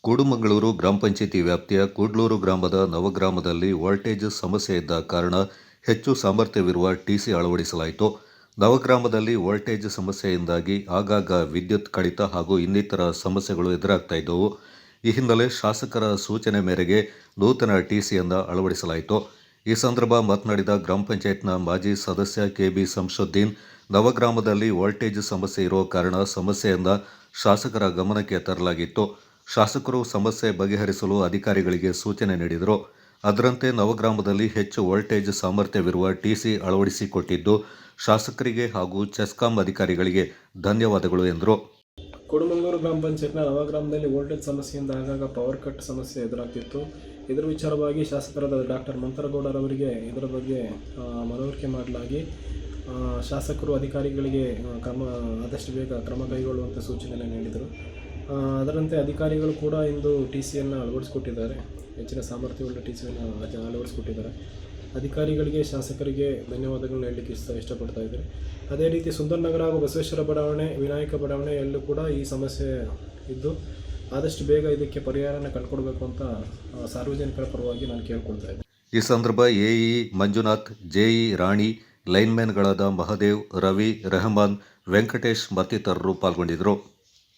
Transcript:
ಕೂಡುಮಂಗಳೂರು ಗ್ರಾಮ ಪಂಚಾಯಿತಿ ವ್ಯಾಪ್ತಿಯ ಕೂಡ್ಲೂರು ಗ್ರಾಮದ ನವಗ್ರಾಮದಲ್ಲಿ ವೋಲ್ಟೇಜ್ ಸಮಸ್ಯೆ ಇದ್ದ ಕಾರಣ ಹೆಚ್ಚು ಸಾಮರ್ಥ್ಯವಿರುವ ಟಿಸಿ ಅಳವಡಿಸಲಾಯಿತು. ನವಗ್ರಾಮದಲ್ಲಿ ವೋಲ್ಟೇಜ್ ಸಮಸ್ಯೆಯಿಂದಾಗಿ ಆಗಾಗ ವಿದ್ಯುತ್ ಕಡಿತ ಹಾಗೂ ಇನ್ನಿತರ ಸಮಸ್ಯೆಗಳು ಎದುರಾಗ್ತಾ ಇದ್ದವು. ಈ ಹಿನ್ನೆಲೆ ಶಾಸಕರ ಸೂಚನೆ ಮೇರೆಗೆ ನೂತನ ಟಿಸಿಯನ್ನು ಅಳವಡಿಸಲಾಯಿತು. ಈ ಸಂದರ್ಭ ಮಾತನಾಡಿದ ಗ್ರಾಮ ಪಂಚಾಯತ್ನ ಮಾಜಿ ಸದಸ್ಯ ಕೆಬಿ ಸಂಶುದ್ದೀನ್, ನವಗ್ರಾಮದಲ್ಲಿ ವೋಲ್ಟೇಜ್ ಸಮಸ್ಯೆ ಇರುವ ಕಾರಣ ಸಮಸ್ಯೆಯನ್ನು ಶಾಸಕರ ಗಮನಕ್ಕೆ ತರಲಾಗಿತ್ತು. ಶಾಸಕರು ಸಮಸ್ಯೆ ಬಗೆಹರಿಸಲು ಅಧಿಕಾರಿಗಳಿಗೆ ಸೂಚನೆ ನೀಡಿದರು. ಅದರಂತೆ ನವಗ್ರಾಮದಲ್ಲಿ ಹೆಚ್ಚು ವೋಲ್ಟೇಜ್ ಸಾಮರ್ಥ್ಯವಿರುವ ಟಿಸಿ ಅಳವಡಿಸಿಕೊಟ್ಟಿದ್ದು ಶಾಸಕರಿಗೆ ಹಾಗೂ ಚೆಸ್ಕಾಂ ಅಧಿಕಾರಿಗಳಿಗೆ ಧನ್ಯವಾದಗಳು ಎಂದರು. ಕೂಡುಮಂಗಳೂರು ಗ್ರಾಮ ಪಂಚಾಯತ್ನ ನವಗ್ರಾಮದಲ್ಲಿ ವೋಲ್ಟೇಜ್ ಸಮಸ್ಯೆಯಿಂದ ಆಗಾಗ ಪವರ್ ಕಟ್ ಸಮಸ್ಯೆ ಎದುರಾಗ್ತಿತ್ತು. ಇದರ ವಿಚಾರವಾಗಿ ಶಾಸಕರಾದ ಡಾಕ್ಟರ್ ಮಂತರಗೌಡರವರಿಗೆ ಇದರ ಬಗ್ಗೆ ಮನವರಿಕೆ ಮಾಡಲಾಗಿ ಶಾಸಕರು ಅಧಿಕಾರಿಗಳಿಗೆ ಆದಷ್ಟು ಬೇಗ ಕ್ರಮ ಕೈಗೊಳ್ಳುವಂಥ ಸೂಚನೆಯನ್ನು ನೀಡಿದರು. ಅದರಂತೆ ಅಧಿಕಾರಿಗಳು ಕೂಡ ಇಂದು ಟಿಸಿಯನ್ನು ಅಳವಡಿಸಿಕೊಟ್ಟಿದ್ದಾರೆ. ಹೆಚ್ಚಿನ ಸಾಮರ್ಥ್ಯವುಳ್ಳ ಟಿಸಿಯನ್ನು ಅಳವಡಿಸಿಕೊಟ್ಟಿದ್ದಾರೆ. ಅಧಿಕಾರಿಗಳಿಗೆ, ಶಾಸಕರಿಗೆ ಧನ್ಯವಾದಗಳನ್ನು ಹೇಳಲಿಕ್ಕೆ ಇಷ್ಟಪಡ್ತಾ ಇದ್ದಾರೆ. ಅದೇ ರೀತಿ ಸುಂದರನಗರ ಹಾಗೂ ಬಸವೇಶ್ವರ ಬಡಾವಣೆ, ವಿನಾಯಕ ಬಡಾವಣೆಯಲ್ಲೂ ಕೂಡ ಈ ಸಮಸ್ಯೆ ಇದ್ದು ಆದಷ್ಟು ಬೇಗ ಇದಕ್ಕೆ ಪರಿಹಾರನ ಕಂಡುಕೊಡಬೇಕು ಅಂತ ಸಾರ್ವಜನಿಕರ ಪರವಾಗಿ ನಾನು ಕೇಳ್ಕೊಳ್ತಾ ಇದ್ದೆ. ಈ ಸಂದರ್ಭ ಎಇ ಮಂಜುನಾಥ್, ಜೆಇ ರಾಣಿ, ಲೈನ್ಮ್ಯಾನ್ಗಳಾದ ಮಹದೇವ್, ರವಿ, ರೆಹಮಾನ್, ವೆಂಕಟೇಶ್ ಮತ್ತಿತರರು ಪಾಲ್ಗೊಂಡಿದ್ದರು.